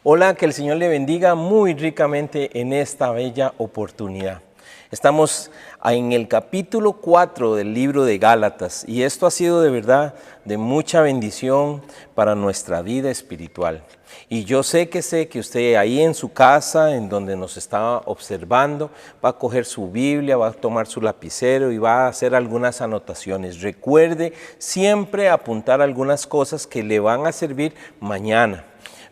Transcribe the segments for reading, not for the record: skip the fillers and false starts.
Hola, que el Señor le bendiga muy ricamente en esta bella oportunidad. Estamos en el capítulo 4 del libro de Gálatas y esto ha sido de verdad de mucha bendición para nuestra vida espiritual. Y yo sé que usted ahí en su casa, en donde nos está observando, va a coger su Biblia, va a tomar su lapicero y va a hacer algunas anotaciones. Recuerde siempre apuntar algunas cosas que le van a servir mañana.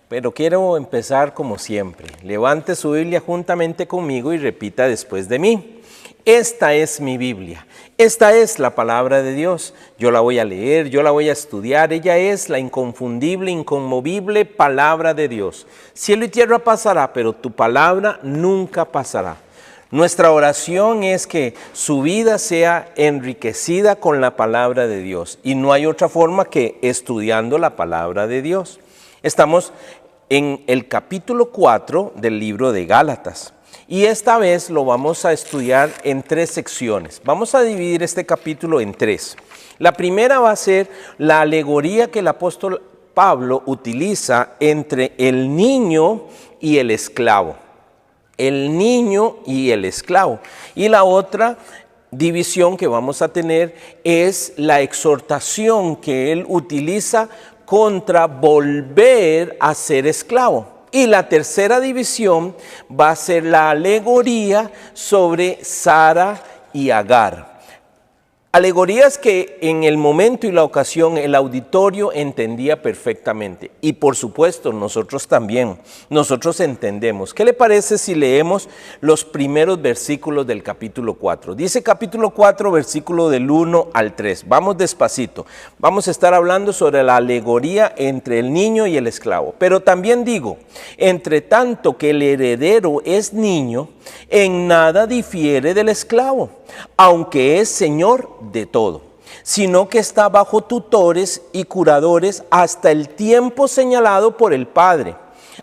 Pero quiero empezar como siempre. Levante su Biblia juntamente conmigo y repita después de mí. Esta es mi Biblia. Esta es la palabra de Dios. Yo la voy a leer, yo la voy a estudiar. Ella es la inconfundible, inconmovible palabra de Dios. Cielo y tierra pasará, pero tu palabra nunca pasará. Nuestra oración es que su vida sea enriquecida con la palabra de Dios. Y no hay otra forma que estudiando la palabra de Dios. Estamos en el capítulo 4 del libro de Gálatas. Y esta vez lo vamos a estudiar en 3 secciones. Vamos a dividir este capítulo en 3. La primera va a ser la alegoría que el apóstol Pablo utiliza entre el niño y el esclavo. El niño y el esclavo. Y la otra división que vamos a tener es la exhortación que él utiliza contra volver a ser esclavo. Y la tercera división va a ser la alegoría sobre Sara y Agar. Alegorías que en el momento y la ocasión el auditorio entendía perfectamente. Y por supuesto nosotros también, nosotros entendemos. ¿Qué le parece si leemos los primeros versículos del capítulo 4? Dice capítulo 4, versículo del 1 al 3. Vamos despacito. Vamos a estar hablando sobre la alegoría entre el niño y el esclavo. Pero también digo, entre tanto que el heredero es niño, en nada difiere del esclavo, aunque es señor de todo, sino que está bajo tutores y curadores hasta el tiempo señalado por el Padre.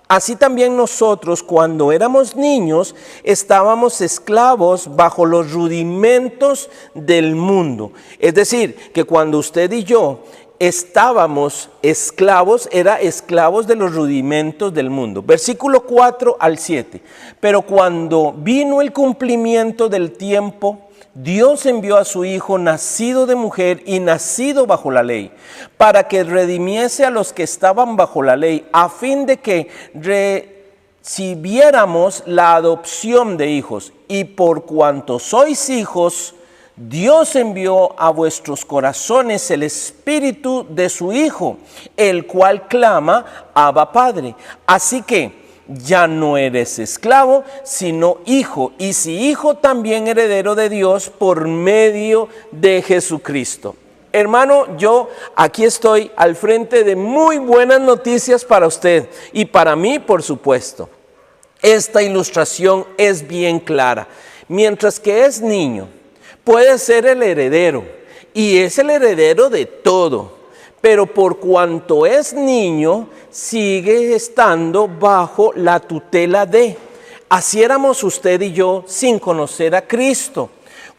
Así también nosotros, cuando éramos niños, estábamos esclavos bajo los rudimentos del mundo. Es decir, que cuando usted y yo estábamos esclavos, era esclavos de los rudimentos del mundo. Versículo 4 al 7. Pero cuando vino el cumplimiento del tiempo, Dios envió a su Hijo, nacido de mujer y nacido bajo la ley, para que redimiese a los que estaban bajo la ley, a fin de que recibiéramos la adopción de hijos. Y por cuanto sois hijos, Dios envió a vuestros corazones el Espíritu de su Hijo, el cual clama, Abba Padre. Así que ya no eres esclavo, sino hijo, y si hijo, también heredero de Dios por medio de Jesucristo. Hermano, yo aquí estoy al frente de muy buenas noticias para usted y para mí, por supuesto. Esta ilustración es bien clara. Mientras que es niño, puede ser el heredero, y es el heredero de todo. Pero por cuanto es niño, sigue estando bajo la tutela de. Así éramos usted y yo sin conocer a Cristo.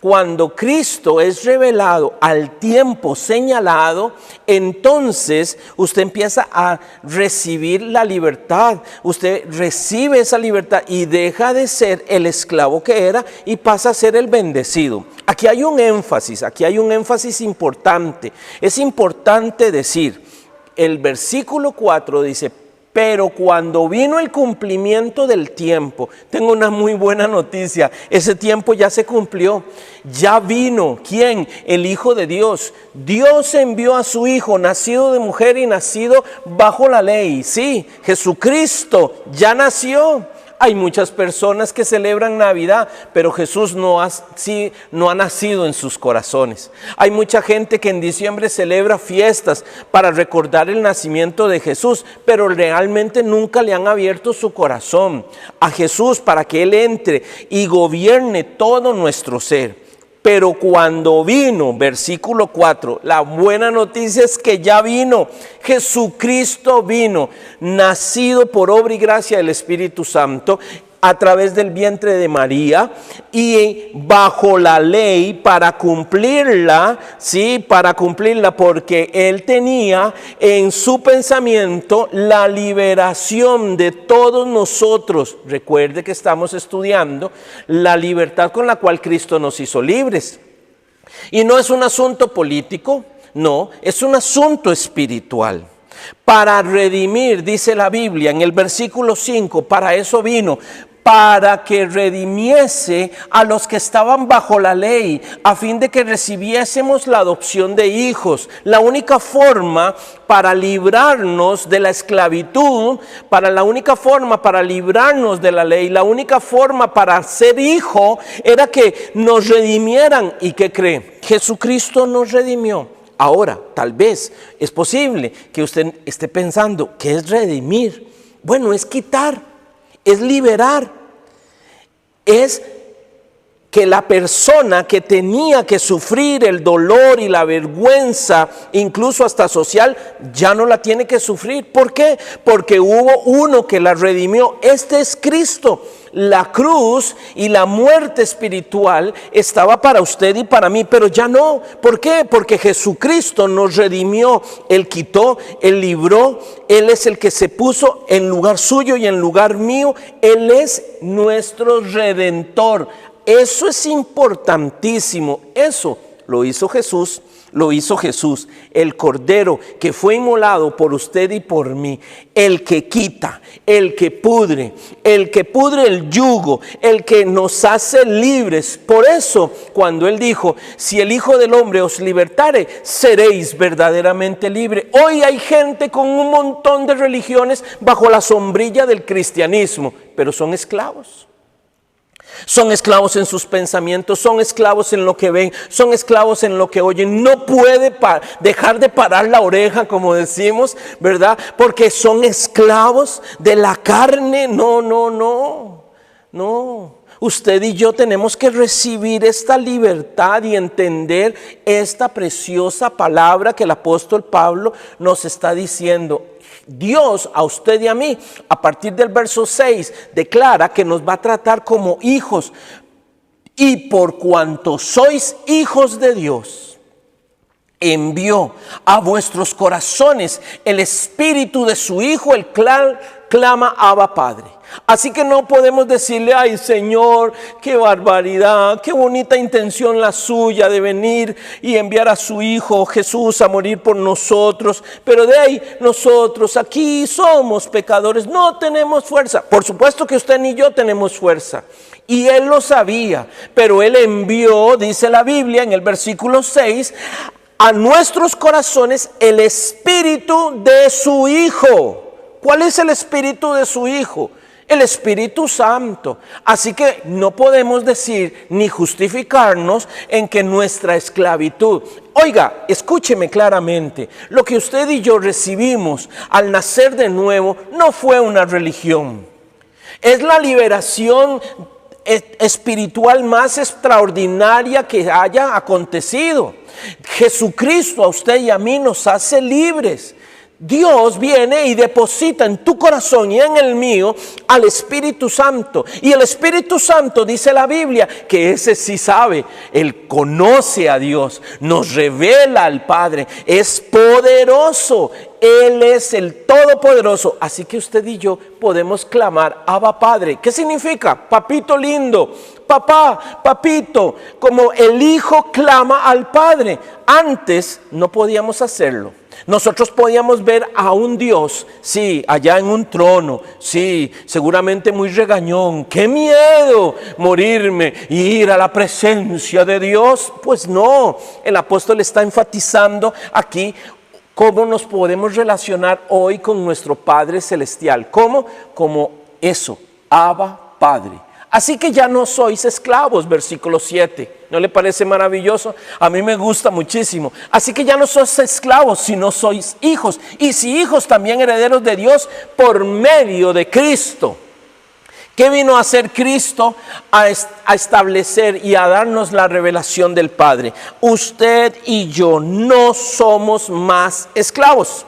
Cuando Cristo es revelado al tiempo señalado, entonces usted empieza a recibir la libertad. Usted recibe esa libertad y deja de ser el esclavo que era y pasa a ser el bendecido. Aquí hay un énfasis importante. Es importante decir, el versículo 4 dice, pero cuando vino el cumplimiento del tiempo, tengo una muy buena noticia, ese tiempo ya se cumplió, ya vino. ¿Quién? El Hijo de Dios. Dios envió a su Hijo, nacido de mujer y nacido bajo la ley. Sí, Jesucristo ya nació. Hay muchas personas que celebran Navidad, pero Jesús no ha nacido en sus corazones. Hay mucha gente que en diciembre celebra fiestas para recordar el nacimiento de Jesús, pero realmente nunca le han abierto su corazón a Jesús para que Él entre y gobierne todo nuestro ser. Pero cuando vino, versículo 4, la buena noticia es que ya vino. Jesucristo vino, nacido por obra y gracia del Espíritu Santo, a través del vientre de María y bajo la ley para cumplirla, ¿sí? Para cumplirla, porque él tenía en su pensamiento la liberación de todos nosotros. Recuerde que estamos estudiando la libertad con la cual Cristo nos hizo libres. Y no es un asunto político, no, es un asunto espiritual. Para redimir, dice la Biblia en el versículo 5, para eso vino, para que redimiese a los que estaban bajo la ley, a fin de que recibiésemos la adopción de hijos. La única forma para librarnos de la esclavitud, la única forma para librarnos de la ley, la única forma para ser hijo, era que nos redimieran. ¿Y qué cree? Jesucristo nos redimió. Ahora, tal vez es posible que usted esté pensando, ¿qué es redimir? Bueno, es quitar, es liberar. Es que la persona que tenía que sufrir el dolor y la vergüenza, incluso hasta social, ya no la tiene que sufrir. ¿Por qué? Porque hubo uno que la redimió. Este es Cristo. La cruz y la muerte espiritual estaba para usted y para mí, pero ya no. ¿Por qué? Porque Jesucristo nos redimió. Él quitó, Él libró. Él es el que se puso en lugar suyo y en lugar mío. Él es nuestro Redentor. Eso es importantísimo. Eso lo hizo Jesús. Lo hizo Jesús, el Cordero que fue inmolado por usted y por mí, el que quita, el que pudre el yugo, el que nos hace libres. Por eso, cuando Él dijo, si el Hijo del Hombre os libertare, seréis verdaderamente libres. Hoy hay gente con un montón de religiones bajo la sombrilla del cristianismo, pero son esclavos. Son esclavos en sus pensamientos, son esclavos en lo que ven, son esclavos en lo que oyen. No puede dejar de parar la oreja, como decimos, ¿verdad? Porque son esclavos de la carne. No. Usted y yo tenemos que recibir esta libertad y entender esta preciosa palabra que el apóstol Pablo nos está diciendo. Dios a usted y a mí, a partir del verso 6, declara que nos va a tratar como hijos. Y por cuanto sois hijos de Dios, envió a vuestros corazones el espíritu de su Hijo, el cual clama Abba Padre. Así que no podemos decirle, ay Señor, qué barbaridad, qué bonita intención la suya de venir y enviar a su Hijo Jesús a morir por nosotros. Pero de ahí nosotros aquí somos pecadores, no tenemos fuerza. Por supuesto que usted ni yo tenemos fuerza. Y Él lo sabía, pero Él envió, dice la Biblia en el versículo 6, a nuestros corazones el espíritu de su Hijo. ¿Cuál es el espíritu de su Hijo? El Espíritu Santo. Así que no podemos decir ni justificarnos en que nuestra esclavitud. Oiga, escúcheme claramente. Lo que usted y yo recibimos al nacer de nuevo no fue una religión. Es la liberación espiritual más extraordinaria que haya acontecido. Jesucristo a usted y a mí nos hace libres. Dios viene y deposita en tu corazón y en el mío al Espíritu Santo. Y el Espíritu Santo, dice la Biblia, que ese sí sabe. Él conoce a Dios, nos revela al Padre, es poderoso. Él es el Todopoderoso. Así que usted y yo podemos clamar Abba Padre. ¿Qué significa? Papito lindo, papá, papito. Como el Hijo clama al Padre. Antes no podíamos hacerlo. Nosotros podíamos ver a un Dios, sí, allá en un trono, sí, seguramente muy regañón. ¡Qué miedo morirme y ir a la presencia de Dios! Pues no, el apóstol está enfatizando aquí cómo nos podemos relacionar hoy con nuestro Padre Celestial. ¿Cómo? Como eso, Abba Padre. Así que ya no sois esclavos, versículo 7. ¿No le parece maravilloso? A mí me gusta muchísimo. Así que ya no sois esclavos, sino sois hijos. Y si hijos, también herederos de Dios por medio de Cristo. ¿Qué vino a hacer Cristo? A establecer y a darnos la revelación del Padre. Usted y yo no somos más esclavos.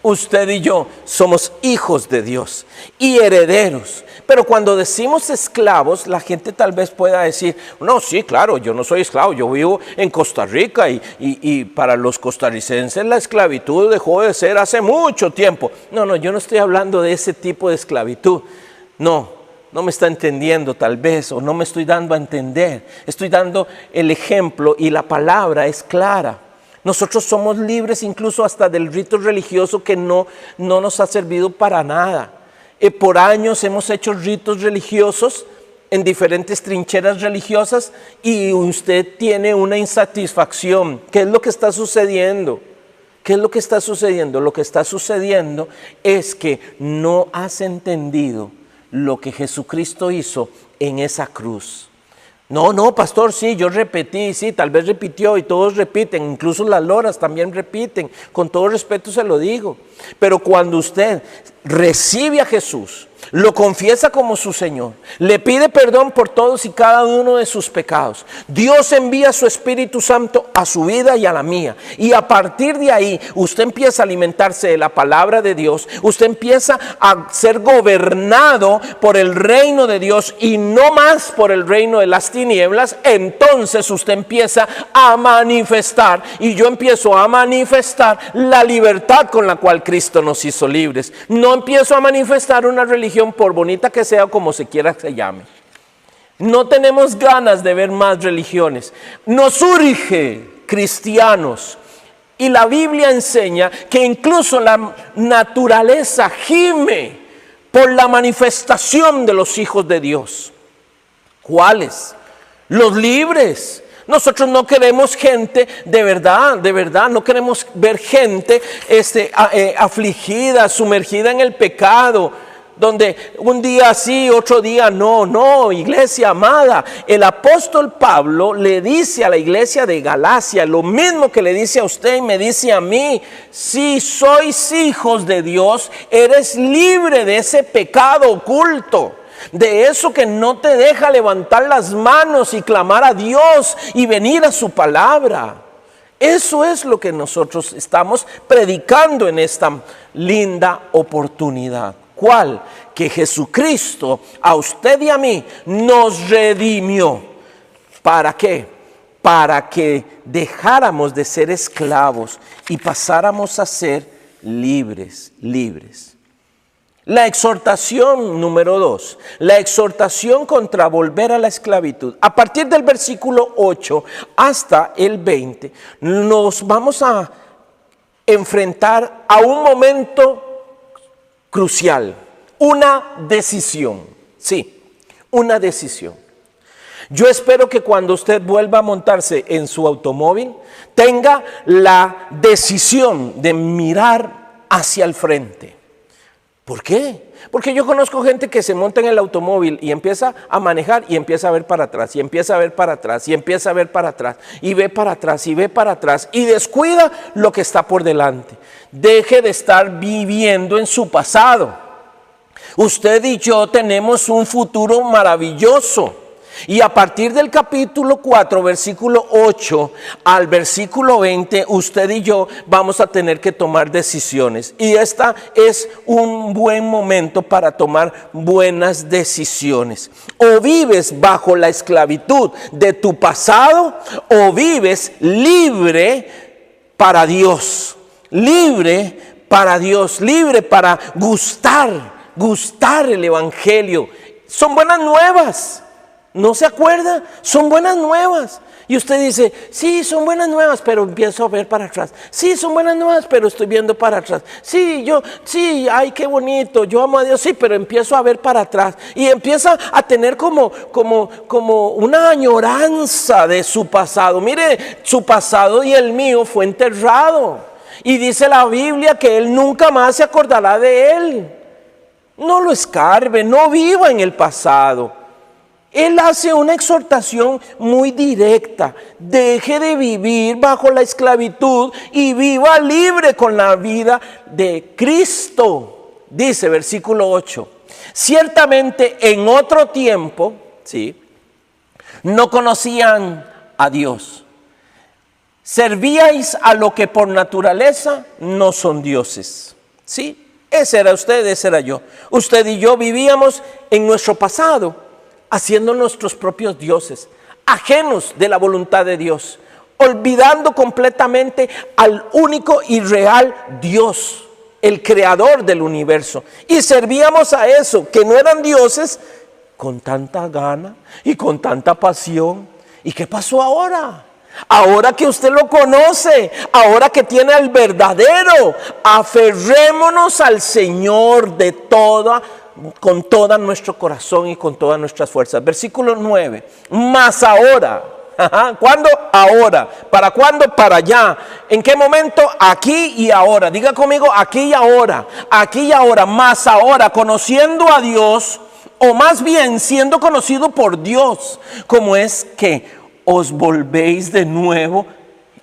usted y yo somos hijos de Dios y herederos. Pero cuando decimos esclavos, la gente tal vez pueda decir, no, sí, claro, yo no soy esclavo, yo vivo en Costa Rica y para los costarricenses la esclavitud dejó de ser hace mucho tiempo. No, yo no estoy hablando de ese tipo de esclavitud. No me está entendiendo tal vez, o no me estoy dando a entender. Estoy dando el ejemplo y la palabra es clara. Nosotros somos libres incluso hasta del rito religioso que no nos ha servido para nada. Por años hemos hecho ritos religiosos en diferentes trincheras religiosas y usted tiene una insatisfacción. ¿Qué es lo que está sucediendo? ¿Qué es lo que está sucediendo? Lo que está sucediendo es que no has entendido lo que Jesucristo hizo en esa cruz. No, pastor, sí, yo repetí, sí, tal vez repitió y todos repiten, incluso las loras también repiten, con todo respeto se lo digo. Pero cuando usted recibe a Jesús, lo confiesa como su Señor, le pide perdón por todos y cada uno de sus pecados, Dios envía su Espíritu Santo a su vida y a la mía, y a partir de ahí usted empieza a alimentarse de la palabra de Dios, usted empieza a ser gobernado por el reino de Dios y no más por el reino de las tinieblas. Entonces usted empieza a manifestar, y yo empiezo a manifestar la libertad con la cual Cristo nos hizo libres. No empiezo a manifestar una religión, por bonita que sea, como se quiera que se llame. No tenemos ganas de ver más religiones. Nos urge cristianos. Y la Biblia enseña que incluso la naturaleza gime por la manifestación de los hijos de Dios. ¿Cuáles? Los libres. Nosotros no queremos gente, de verdad, no queremos ver gente afligida, sumergida en el pecado, donde un día sí, otro día no, iglesia amada. El apóstol Pablo le dice a la iglesia de Galacia lo mismo que le dice a usted y me dice a mí: si sois hijos de Dios, eres libre de ese pecado oculto, de eso que no te deja levantar las manos y clamar a Dios y venir a su palabra. Eso es lo que nosotros estamos predicando en esta linda oportunidad. ¿Cuál? Que Jesucristo a usted y a mí nos redimió. ¿Para qué? Para que dejáramos de ser esclavos y pasáramos a ser libres. La exhortación número 2, la exhortación contra volver a la esclavitud. A partir del versículo 8 hasta el 20, nos vamos a enfrentar a un momento crucial, una decisión. Sí, una decisión. Yo espero que cuando usted vuelva a montarse en su automóvil, tenga la decisión de mirar hacia el frente. ¿Por qué? Porque yo conozco gente que se monta en el automóvil y empieza a manejar y empieza a ver para atrás, y empieza a ver para atrás, y empieza a ver para atrás, y ve para atrás, y ve para atrás, y descuida lo que está por delante. Deje de estar viviendo en su pasado. Usted y yo tenemos un futuro maravilloso. Y a partir del capítulo 4, versículo 8 al versículo 20, usted y yo vamos a tener que tomar decisiones. Y esta es un buen momento para tomar buenas decisiones. O vives bajo la esclavitud de tu pasado, o vives libre para Dios. Libre para Dios, libre para gustar el evangelio. Son buenas nuevas. ¿No se acuerda? Son buenas nuevas. Y usted dice: sí, son buenas nuevas, pero empiezo a ver para atrás. Sí, son buenas nuevas, pero estoy viendo para atrás. Sí, ay, qué bonito, yo amo a Dios, sí, pero empiezo a ver para atrás. Y empieza a tener como una añoranza de su pasado. Mire, su pasado y el mío fue enterrado. Y dice la Biblia que Él nunca más se acordará de él. No lo escarbe, no viva en el pasado. Él hace una exhortación muy directa: deje de vivir bajo la esclavitud y viva libre con la vida de Cristo. Dice versículo 8: ciertamente en otro tiempo, ¿sí?, no conocían a Dios. Servíais a lo que por naturaleza no son dioses. Sí, ese era usted, ese era yo. Usted y yo vivíamos en nuestro pasado, haciendo nuestros propios dioses, ajenos de la voluntad de Dios, olvidando completamente al único y real Dios, el creador del universo. Y servíamos a eso, que no eran dioses, con tanta gana y con tanta pasión. ¿Y qué pasó ahora? Ahora que usted lo conoce, ahora que tiene al verdadero, aferrémonos al Señor con todo nuestro corazón y con todas nuestras fuerzas. Versículo 9, más ahora. ¿Cuándo? Ahora. ¿Para cuándo? Para allá. ¿En qué momento? Aquí y ahora. Diga conmigo, aquí y ahora. Aquí y ahora, más ahora, conociendo a Dios, o más bien siendo conocido por Dios, como es que os volvéis de nuevo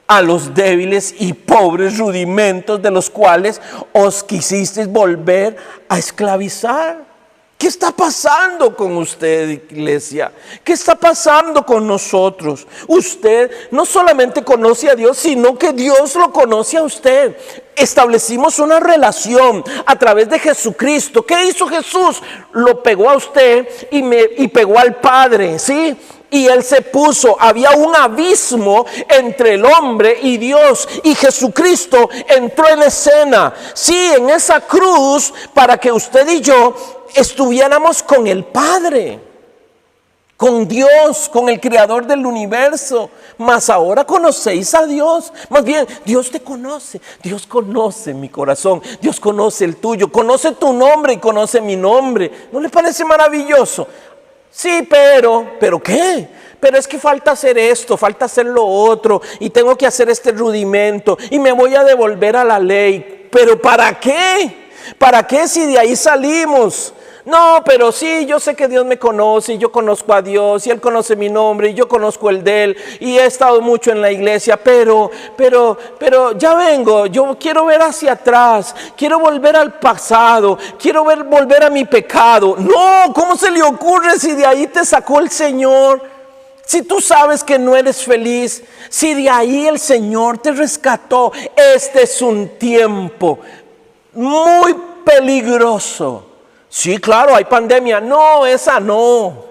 a los débiles y pobres rudimentos de los cuales os quisisteis volver a esclavizar. ¿Qué está pasando con usted, iglesia? ¿Qué está pasando con nosotros? Usted no solamente conoce a Dios, sino que Dios lo conoce a usted. Establecimos una relación a través de Jesucristo. ¿Qué hizo Jesús? Lo pegó a usted y pegó al Padre, ¿sí? Y Él se puso, había un abismo entre el hombre y Dios, y Jesucristo entró en escena, sí, en esa cruz, para que usted y yo estuviéramos con el Padre, con Dios, con el Creador del universo. Mas ahora conocéis a Dios. Más bien, Dios te conoce. Dios conoce mi corazón. Dios conoce el tuyo. Conoce tu nombre y conoce mi nombre. ¿No le parece maravilloso? Sí, pero ¿qué? Pero es que falta hacer esto, falta hacer lo otro, y tengo que hacer este rudimento, y me voy a devolver a la ley. ¿Pero para qué? ¿Para qué si de ahí salimos? No, pero sí, yo sé que Dios me conoce, y yo conozco a Dios, y Él conoce mi nombre, y yo conozco el de Él, y he estado mucho en la iglesia, pero ya vengo, yo quiero ver hacia atrás, quiero volver al pasado, quiero volver a mi pecado. No, ¿cómo se le ocurre si de ahí te sacó el Señor? Si tú sabes que no eres feliz, si de ahí el Señor te rescató, este es un tiempo muy peligroso. Sí, claro, hay pandemia. No, esa no.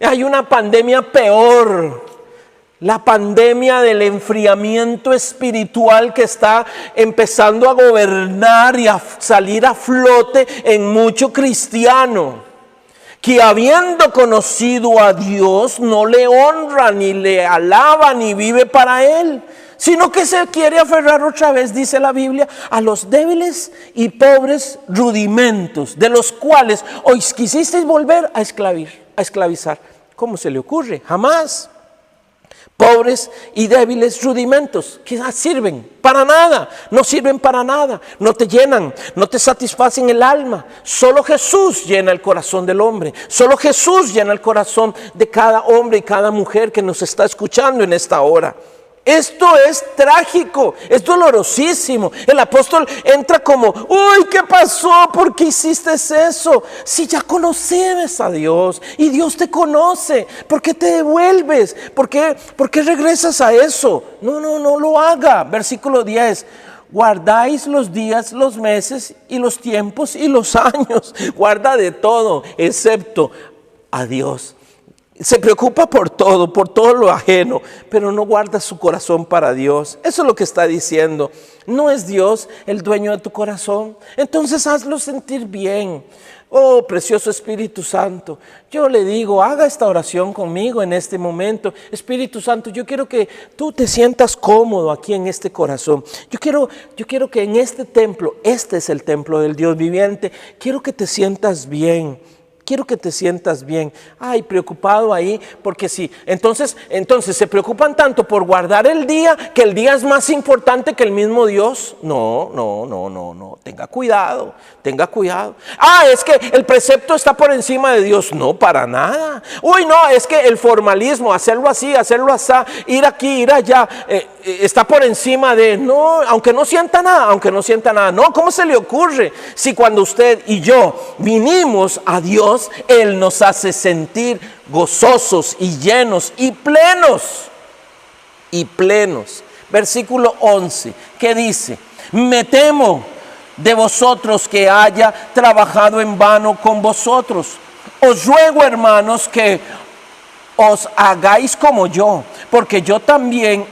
Hay una pandemia peor. La pandemia del enfriamiento espiritual que está empezando a gobernar y a salir a flote en mucho cristiano, que habiendo conocido a Dios no le honra, ni le alaba, ni vive para Él, sino que se quiere aferrar otra vez, dice la Biblia, a los débiles y pobres rudimentos, de los cuales os quisisteis volver a esclavizar. ¿Cómo se le ocurre? Jamás. Pobres y débiles rudimentos que sirven para nada, no sirven para nada, no te llenan, no te satisfacen el alma. Solo Jesús llena el corazón del hombre, solo Jesús llena el corazón de cada hombre y cada mujer que nos está escuchando en esta hora. Esto es trágico, es dolorosísimo. El apóstol entra como, uy, ¿qué pasó? ¿Por qué hiciste eso? Si ya conoces a Dios y Dios te conoce, ¿por qué te devuelves? ¿Por qué regresas a eso? No lo haga. Versículo 10. Guardáis los días, los meses y los tiempos y los años. Guarda de todo, excepto a Dios. Se preocupa por todo lo ajeno, pero no guarda su corazón para Dios. Eso es lo que está diciendo. ¿No es Dios el dueño de tu corazón? Entonces hazlo sentir bien. Oh, precioso Espíritu Santo, yo le digo, haga esta oración conmigo en este momento. Espíritu Santo, yo quiero que tú te sientas cómodo aquí en este corazón. Yo quiero que en este templo, este es el templo del Dios viviente, quiero que te sientas bien. Quiero que te sientas bien. Ay, preocupado ahí, porque sí. Entonces se preocupan tanto por guardar el día, que el día es más importante que el mismo Dios. No. Tenga cuidado. Ah, es que el precepto está por encima de Dios. No, para nada. Uy, no, es que el formalismo, hacerlo así, hacerlo así, ir aquí, ir allá, está por encima de... No, aunque no sienta nada. No, ¿cómo se le ocurre? Si cuando usted y yo vinimos a Dios, Él nos hace sentir gozosos y llenos y plenos. Versículo 11, ¿qué dice? Me temo, de vosotros que haya trabajado en vano con vosotros. Os ruego, hermanos, que os hagáis como yo, porque yo también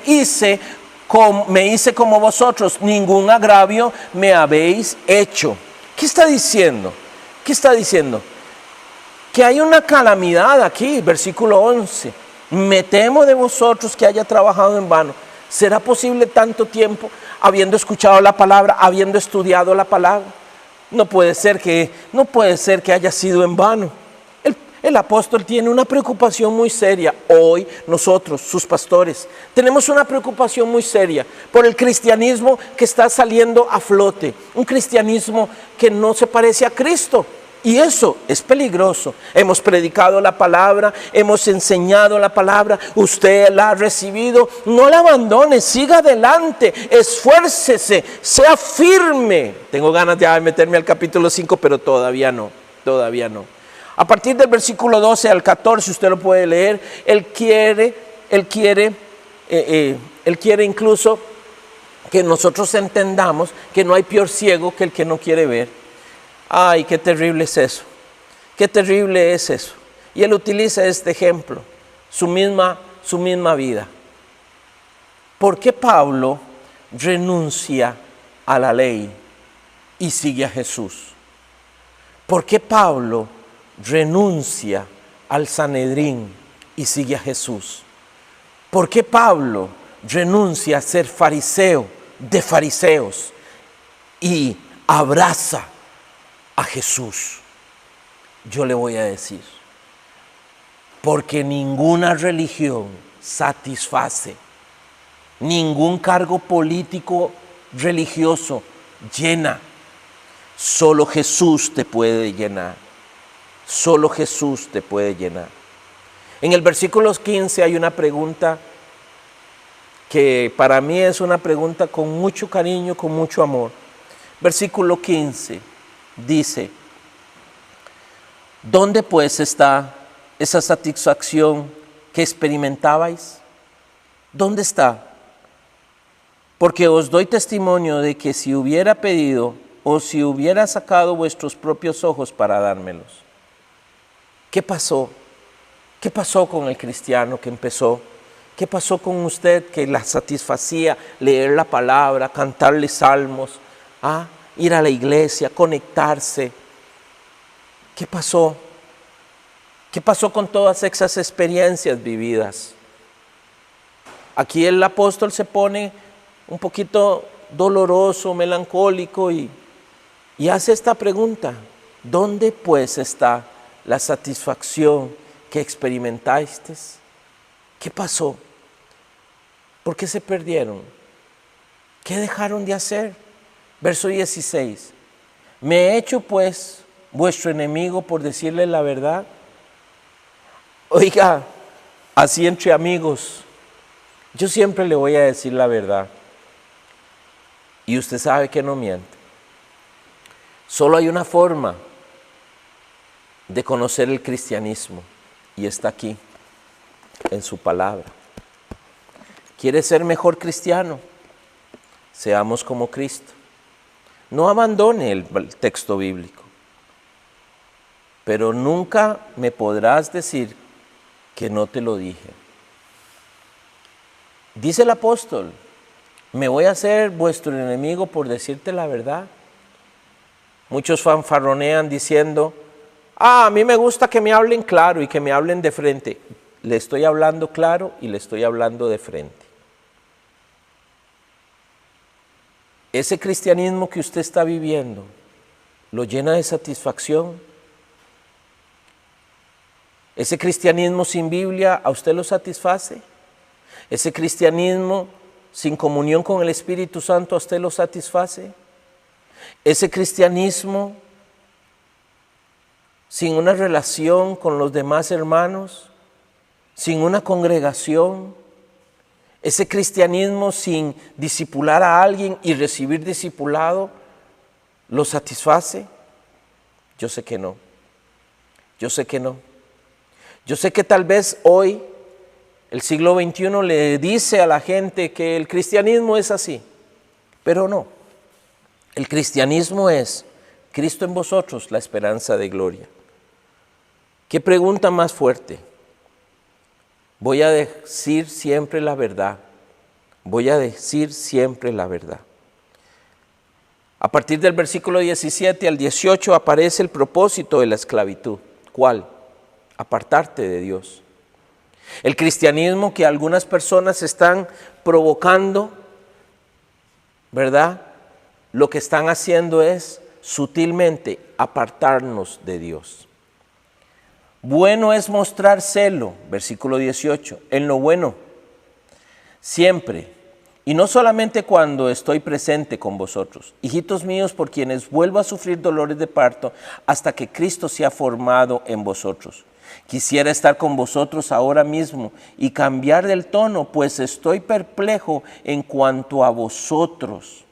me hice como vosotros, ningún agravio me habéis hecho. ¿Qué está diciendo? ¿Qué está diciendo? Que hay una calamidad aquí, versículo 11. Me temo de vosotros que haya trabajado en vano. ¿Será posible tanto tiempo habiendo escuchado la palabra, habiendo estudiado la palabra? No puede ser que haya sido en vano. El apóstol tiene una preocupación muy seria. Hoy nosotros, sus pastores, tenemos una preocupación muy seria por el cristianismo que está saliendo a flote. Un cristianismo que no se parece a Cristo. Y eso es peligroso. Hemos predicado la palabra, hemos enseñado la palabra, usted la ha recibido. No la abandone, siga adelante, esfuércese, sea firme. Tengo ganas de meterme al capítulo 5, pero todavía no. A partir del versículo 12 al 14, usted lo puede leer. Él quiere incluso que nosotros entendamos que no hay peor ciego que el que no quiere ver. Ay, qué terrible es eso. Qué terrible es eso. Y él utiliza este ejemplo, su misma vida. ¿Por qué Pablo renuncia a la ley y sigue a Jesús? ¿Por qué Pablo renuncia al Sanedrín y sigue a Jesús? ¿Por qué Pablo renuncia a ser fariseo de fariseos y abraza a Jesús? Yo le voy a decir, porque ninguna religión satisface, ningún cargo político religioso llena. Solo Jesús te puede llenar. Solo Jesús te puede llenar. En el versículo 15 hay una pregunta que para mí es una pregunta con mucho cariño, con mucho amor. Versículo 15 dice: ¿dónde pues está esa satisfacción que experimentabais? ¿Dónde está? Porque os doy testimonio de que si hubiera pedido o si hubiera sacado vuestros propios ojos para dármelos. ¿Qué pasó? ¿Qué pasó con el cristiano que empezó? ¿Qué pasó con usted que la satisfacía leer la palabra, cantarle salmos, ir a la iglesia, conectarse? ¿Qué pasó? ¿Qué pasó con todas esas experiencias vividas? Aquí el apóstol se pone un poquito doloroso, melancólico y hace esta pregunta: ¿dónde pues está la satisfacción que experimentasteis? ¿Qué pasó? ¿Por qué se perdieron? ¿Qué dejaron de hacer? Verso 16. ¿Me he hecho pues vuestro enemigo por decirle la verdad? Oiga, así entre amigos, yo siempre le voy a decir la verdad. Y usted sabe que no miente. Solo hay una forma de conocer el cristianismo y está aquí, en su palabra. ¿Quiere ser mejor cristiano? Seamos como Cristo. No abandone el texto bíblico, pero nunca me podrás decir que no te lo dije. Dice el apóstol: ¿me voy a hacer vuestro enemigo por decirte la verdad? Muchos fanfarronean diciendo: a mí me gusta que me hablen claro y que me hablen de frente. Le estoy hablando claro y le estoy hablando de frente. Ese cristianismo que usted está viviendo, ¿lo llena de satisfacción? ¿Ese cristianismo sin Biblia a usted lo satisface? ¿Ese cristianismo sin comunión con el Espíritu Santo a usted lo satisface? ¿Ese cristianismo sin una relación con los demás hermanos, sin una congregación, ese cristianismo sin discipular a alguien y recibir discipulado, lo satisface? Yo sé que no. Yo sé que no. Yo sé que tal vez hoy el siglo XXI le dice a la gente que el cristianismo es así, pero no. El cristianismo es Cristo en vosotros, la esperanza de gloria. ¿Qué pregunta más fuerte? Voy a decir siempre la verdad. Voy a decir siempre la verdad. A partir del versículo 17 al 18 aparece el propósito de la esclavitud. ¿Cuál? Apartarte de Dios. El cristianismo que algunas personas están provocando, ¿verdad? Lo que están haciendo es sutilmente apartarnos de Dios. Bueno es mostrar celo, versículo 18, en lo bueno, siempre, y no solamente cuando estoy presente con vosotros, hijitos míos, por quienes vuelvo a sufrir dolores de parto hasta que Cristo sea formado en vosotros. Quisiera estar con vosotros ahora mismo y cambiar del tono, pues estoy perplejo en cuanto a vosotros.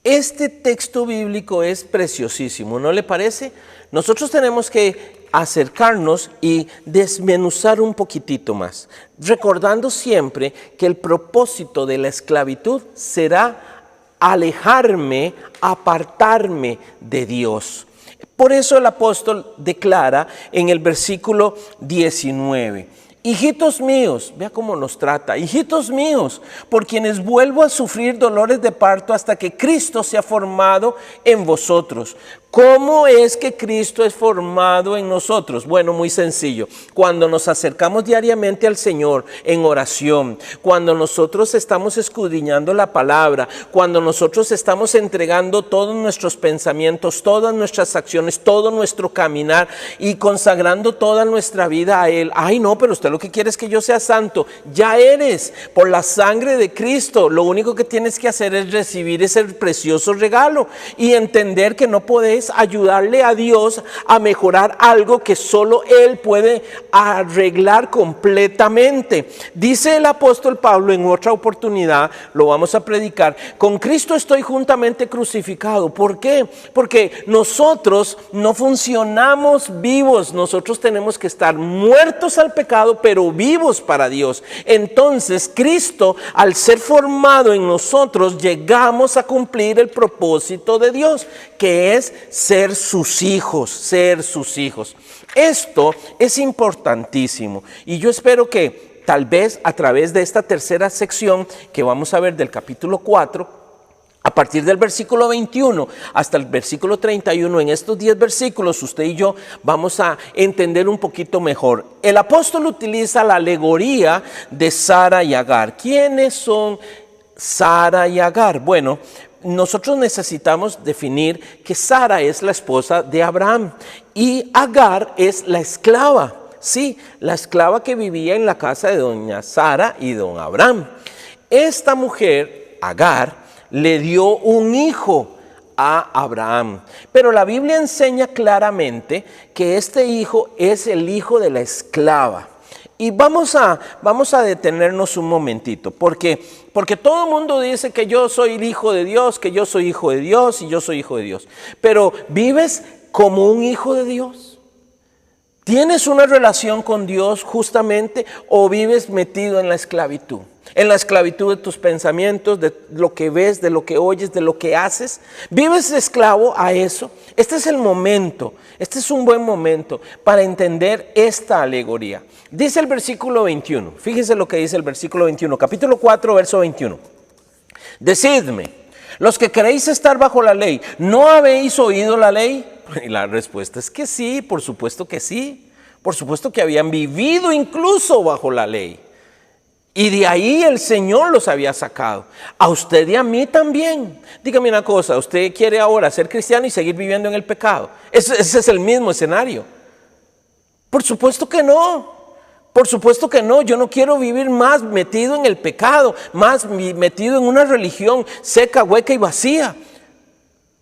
Este texto bíblico es preciosísimo, ¿no le parece? Nosotros tenemos que acercarnos y desmenuzar un poquitito más, recordando siempre que el propósito de la esclavitud será alejarme, apartarme de Dios. Por eso el apóstol declara en el versículo 19, hijitos míos, vea cómo nos trata, hijitos míos, por quienes vuelvo a sufrir dolores de parto hasta que Cristo sea formado en vosotros. ¿Cómo es que Cristo es formado en nosotros? Bueno, muy sencillo. Cuando nos acercamos diariamente al Señor en oración, cuando nosotros estamos escudriñando la palabra, cuando nosotros estamos entregando todos nuestros pensamientos, todas nuestras acciones, todo nuestro caminar y consagrando toda nuestra vida a Él. Ay, no, pero usted lo que quiere es que yo sea santo. Ya eres, por la sangre de Cristo. Lo único que tienes que hacer es recibir ese precioso regalo y entender que no podés ayudarle a Dios a mejorar algo que solo Él puede arreglar completamente. Dice el apóstol Pablo en otra oportunidad, lo vamos a predicar, con Cristo estoy juntamente crucificado. ¿Por qué? Porque nosotros no funcionamos vivos, nosotros tenemos que estar muertos al pecado, pero vivos para Dios. Entonces Cristo, al ser formado en nosotros, llegamos a cumplir el propósito de Dios, que es ser sus hijos, ser sus hijos. Esto es importantísimo y yo espero que tal vez a través de esta tercera sección que vamos a ver del capítulo 4, a partir del versículo 21 hasta el versículo 31, en estos 10 versículos usted y yo vamos a entender un poquito mejor. El apóstol utiliza la alegoría de Sara y Agar. ¿Quiénes son Sara y Agar? Bueno, nosotros necesitamos definir que Sara es la esposa de Abraham y Agar es la esclava. Sí, la esclava que vivía en la casa de doña Sara y don Abraham. Esta mujer, Agar, le dio un hijo a Abraham. Pero la Biblia enseña claramente que este hijo es el hijo de la esclava. Y vamos a detenernos un momentito, porque todo el mundo dice que yo soy el hijo de Dios, que yo soy hijo de Dios y yo soy hijo de Dios. Pero ¿vives como un hijo de Dios? ¿Tienes una relación con Dios justamente o vives metido en la esclavitud? En la esclavitud de tus pensamientos, de lo que ves, de lo que oyes, de lo que haces. ¿Vives esclavo a eso? Este es el momento, este es un buen momento para entender esta alegoría. Dice el versículo 21, fíjese lo que dice el versículo 21, capítulo 4, verso 21. Decidme, los que queréis estar bajo la ley, ¿no habéis oído la ley? Y la respuesta es que sí, por supuesto que sí. Por supuesto que habían vivido incluso bajo la ley. Y de ahí el Señor los había sacado. A usted y a mí también. Dígame una cosa, ¿usted quiere ahora ser cristiano y seguir viviendo en el pecado? Ese es el mismo escenario. Por supuesto que no. Por supuesto que no. Yo no quiero vivir más metido en el pecado, más metido en una religión seca, hueca y vacía,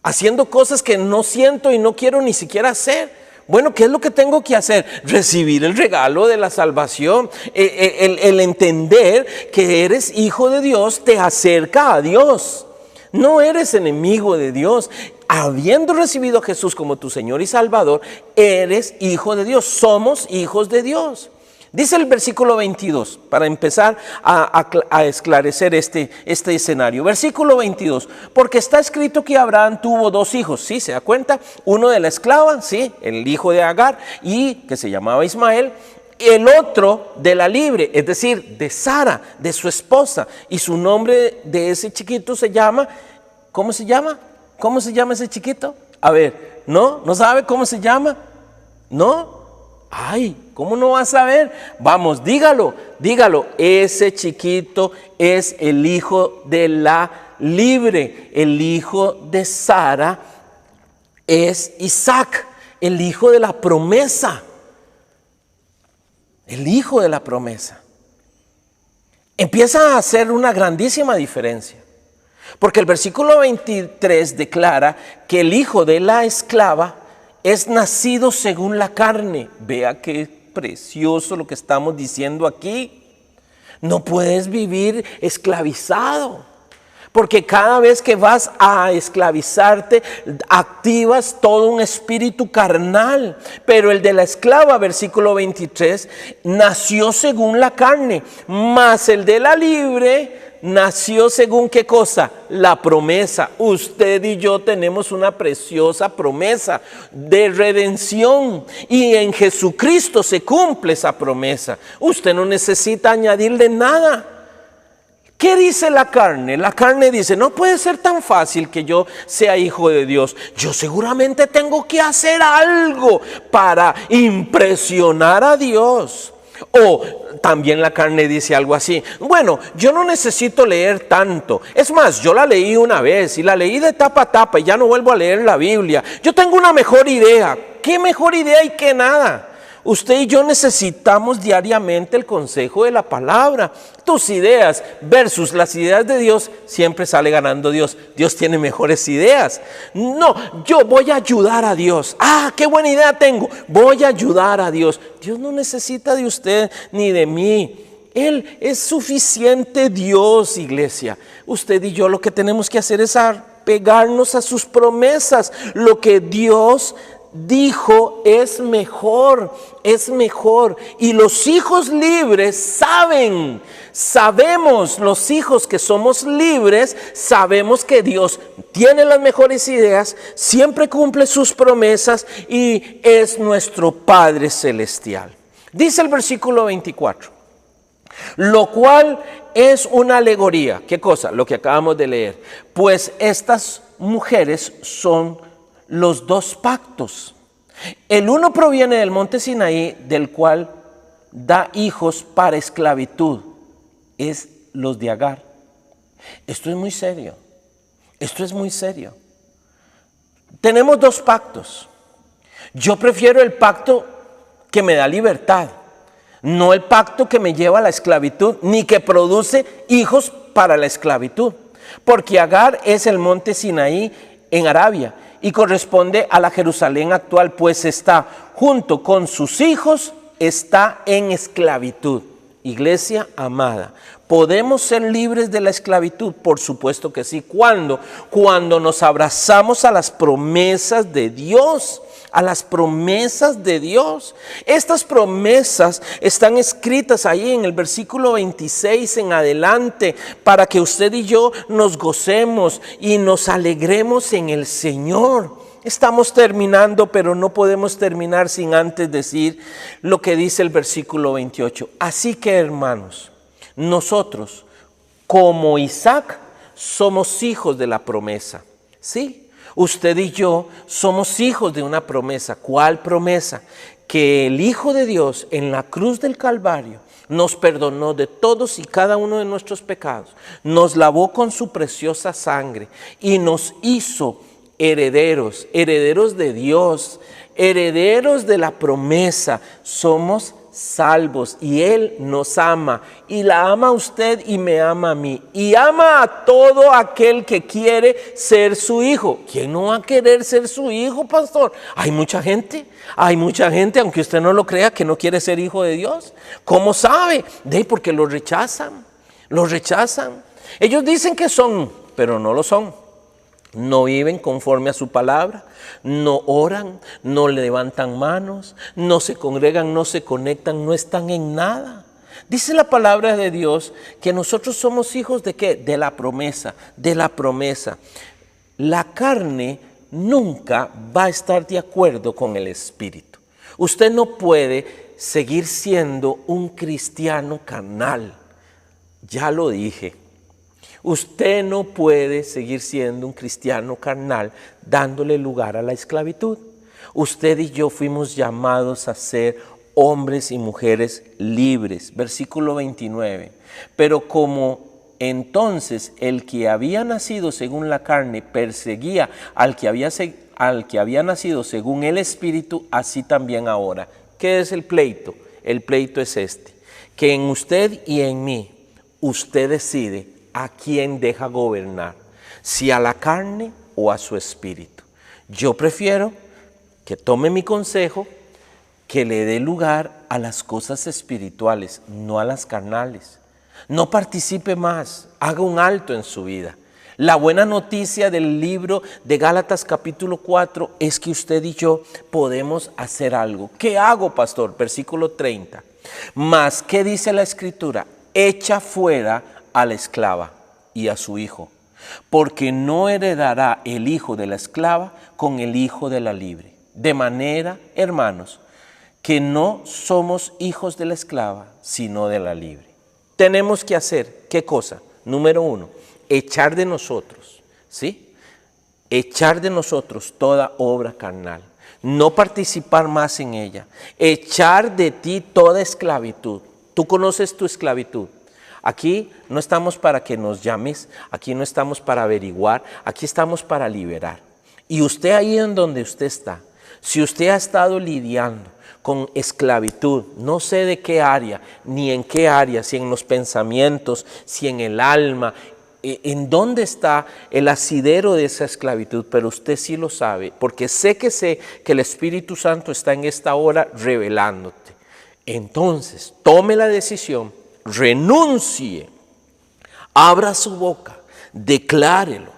haciendo cosas que no siento y no quiero ni siquiera hacer. Bueno, ¿qué es lo que tengo que hacer? Recibir el regalo de la salvación. El entender que eres hijo de Dios te acerca a Dios. No eres enemigo de Dios. Habiendo recibido a Jesús como tu Señor y Salvador, eres hijo de Dios. Somos hijos de Dios. Dice el versículo 22, para empezar a esclarecer este escenario. Versículo 22, porque está escrito que Abraham tuvo 2 hijos, ¿sí? ¿Se da cuenta? Uno de la esclava, ¿sí? El hijo de Agar, y que se llamaba Ismael. El otro de la libre, es decir, de Sara, de su esposa. Y su nombre de ese chiquito se llama, ¿cómo se llama? ¿Cómo se llama ese chiquito? A ver, ¿no sabe cómo se llama? ¿No? Ay, ¿cómo no va a saber? Vamos, dígalo. Ese chiquito es el hijo de la libre. El hijo de Sara es Isaac, el hijo de la promesa. El hijo de la promesa. Empieza a hacer una grandísima diferencia. Porque el versículo 23 declara que el hijo de la esclava es nacido según la carne. Vea qué precioso lo que estamos diciendo aquí. No puedes vivir esclavizado, porque cada vez que vas a esclavizarte, activas todo un espíritu carnal. Pero el de la esclava, versículo 23, nació según la carne, mas el de la libre nació según ¿qué cosa? La promesa. Usted y yo tenemos una preciosa promesa de redención, y en Jesucristo se cumple esa promesa. Usted no necesita añadirle nada. ¿Qué dice la carne? La carne dice, no puede ser tan fácil que yo sea hijo de Dios. Yo seguramente tengo que hacer algo para impresionar a Dios. O también la carne dice algo así, bueno, yo no necesito leer tanto. Es más, yo la leí una vez y la leí de tapa a tapa y ya no vuelvo a leer la Biblia. Yo tengo una mejor idea. ¿Qué mejor idea y qué nada? Usted y yo necesitamos diariamente el consejo de la palabra. Tus ideas versus las ideas de Dios, siempre sale ganando Dios. Dios tiene mejores ideas. No, yo voy a ayudar a Dios. Ah, qué buena idea tengo. Voy a ayudar a Dios. Dios no necesita de usted ni de mí. Él es suficiente Dios, iglesia. Usted y yo lo que tenemos que hacer es apegarnos a sus promesas. Lo que Dios dijo es mejor. Y los hijos libres sabemos los hijos que somos libres, sabemos que Dios tiene las mejores ideas, siempre cumple sus promesas y es nuestro Padre Celestial. Dice el versículo 24, lo cual es una alegoría. ¿Qué cosa? Lo que acabamos de leer. Pues estas mujeres son los 2 pactos. El uno proviene del monte Sinaí, del cual da hijos para esclavitud. Es los de Agar. Esto es muy serio. Tenemos 2 pactos. Yo prefiero el pacto que me da libertad, no el pacto que me lleva a la esclavitud, ni que produce hijos para la esclavitud. Porque Agar es el monte Sinaí en Arabia y corresponde a la Jerusalén actual, pues está junto con sus hijos, está en esclavitud. Iglesia amada, ¿podemos ser libres de la esclavitud? Por supuesto que sí. ¿Cuándo? Cuando nos abrazamos a las promesas de Dios. A las promesas de Dios. Estas promesas están escritas ahí en el versículo 26 en adelante, para que usted y yo nos gocemos y nos alegremos en el Señor. Estamos terminando, pero no podemos terminar sin antes decir lo que dice el versículo 28. Así que, hermanos, nosotros, como Isaac, somos hijos de la promesa. ¿Sí? Usted y yo somos hijos de una promesa. ¿Cuál promesa? Que el Hijo de Dios en la cruz del Calvario nos perdonó de todos y cada uno de nuestros pecados, nos lavó con su preciosa sangre y nos hizo herederos de Dios, herederos de la promesa. Somos salvos y Él nos ama, y la ama a usted y me ama a mí, y ama a todo aquel que quiere ser su hijo. ¿Quién no va a querer ser su hijo, pastor? Hay mucha gente, aunque usted no lo crea, que no quiere ser hijo de Dios. ¿Cómo sabe? Porque lo rechazan. Ellos dicen que son, pero no lo son. No viven conforme a su palabra, no oran, no levantan manos, no se congregan, no se conectan, no están en nada. Dice la palabra de Dios que nosotros somos hijos ¿de qué? De la promesa, de la promesa. La carne nunca va a estar de acuerdo con el Espíritu. Usted no puede seguir siendo un cristiano carnal. Ya lo dije. Usted no puede seguir siendo un cristiano carnal dándole lugar a la esclavitud. Usted y yo fuimos llamados a ser hombres y mujeres libres. Versículo 29. Pero como entonces el que había nacido según la carne perseguía al que había nacido según el Espíritu, así también ahora. ¿Qué es el pleito? El pleito es este, que en usted y en mí, usted decide a quién deja gobernar, si a la carne o a su espíritu. Yo prefiero que tome mi consejo, que le dé lugar a las cosas espirituales, no a las carnales. No participe más, haga un alto en su vida. La buena noticia del libro de Gálatas capítulo 4 es que usted y yo podemos hacer algo. ¿Qué hago, pastor? Versículo 30. Mas, ¿qué dice la Escritura? Echa fuera a la esclava y a su hijo, porque no heredará el hijo de la esclava con el hijo de la libre. De manera, hermanos, que no somos hijos de la esclava, sino de la libre. Tenemos que hacer, ¿qué cosa? Número 1, echar de nosotros, ¿sí? Echar de nosotros toda obra carnal, no participar más en ella, echar de ti toda esclavitud. Tú conoces tu esclavitud. Aquí no estamos para que nos llames, aquí no estamos para averiguar, aquí estamos para liberar. Y usted ahí en donde usted está, si usted ha estado lidiando con esclavitud, no sé de qué área, ni en qué área, si en los pensamientos, si en el alma, en dónde está el asidero de esa esclavitud, pero usted sí lo sabe, porque sé que el Espíritu Santo está en esta hora revelándote. Entonces, tome la decisión, renuncie, abra su boca, declárelo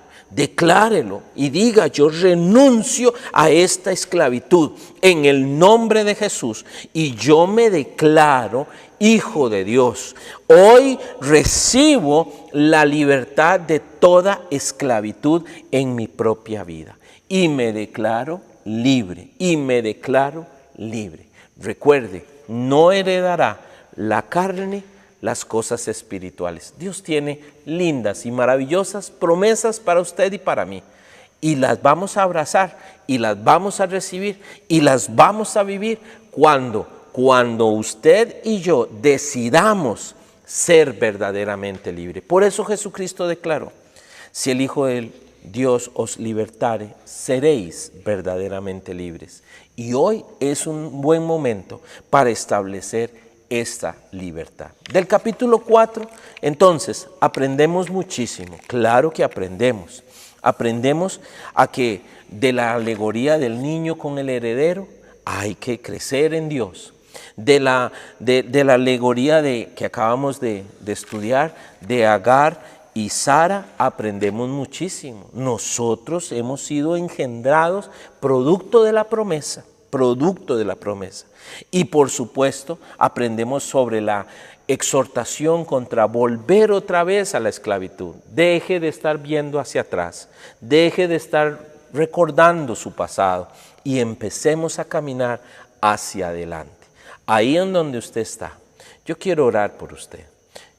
y diga: yo renuncio a esta esclavitud en el nombre de Jesús y yo me declaro hijo de Dios. Hoy recibo la libertad de toda esclavitud en mi propia vida y me declaro libre, Recuerde, no heredará la carne las cosas espirituales. Dios tiene lindas y maravillosas promesas para usted y para mí. Y las vamos a abrazar, y las vamos a recibir, y las vamos a vivir cuando usted y yo decidamos ser verdaderamente libres. Por eso Jesucristo declaró: si el Hijo de Dios os libertare, seréis verdaderamente libres. Y hoy es un buen momento para establecer esta libertad. Del capítulo 4, entonces, aprendemos muchísimo. Claro que aprendemos. Aprendemos a que de la alegoría del niño con el heredero hay que crecer en Dios. De la alegoría que acabamos de estudiar, de Agar y Sara, aprendemos muchísimo. Nosotros hemos sido engendrados producto de la promesa. Y por supuesto, aprendemos sobre la exhortación contra volver otra vez a la esclavitud. Deje de estar viendo hacia atrás, deje de estar recordando su pasado y empecemos a caminar hacia adelante. Ahí en donde usted está, yo quiero orar por usted.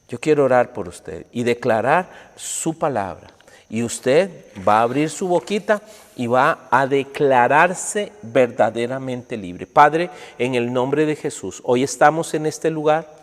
Yo quiero orar por usted y declarar su palabra. Y usted va a abrir su boquita y va a declararse verdaderamente libre. Padre, en el nombre de Jesús, hoy estamos en este lugar,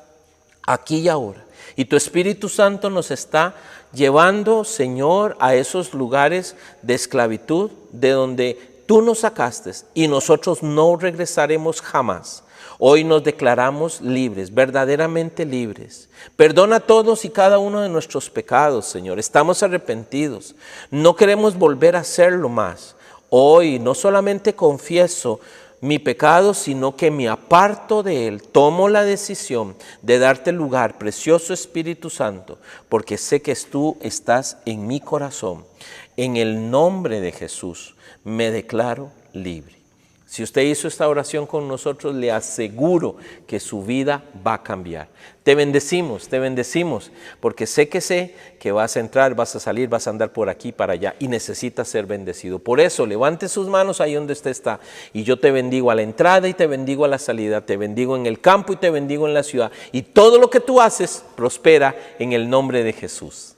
aquí y ahora. Y tu Espíritu Santo nos está llevando, Señor, a esos lugares de esclavitud de donde tú nos sacaste y nosotros no regresaremos jamás. Hoy nos declaramos libres, verdaderamente libres. Perdona todos y cada uno de nuestros pecados, Señor. Estamos arrepentidos. No queremos volver a hacerlo más. Hoy no solamente confieso mi pecado, sino que me aparto de él. Tomo la decisión de darte lugar, precioso Espíritu Santo, porque sé que tú estás en mi corazón. En el nombre de Jesús me declaro libre. Si usted hizo esta oración con nosotros, le aseguro que su vida va a cambiar. Te bendecimos, porque sé que vas a entrar, vas a salir, vas a andar por aquí, para allá y necesitas ser bendecido. Por eso, levante sus manos ahí donde usted está y yo te bendigo a la entrada y te bendigo a la salida, te bendigo en el campo y te bendigo en la ciudad. Y todo lo que tú haces prospera en el nombre de Jesús.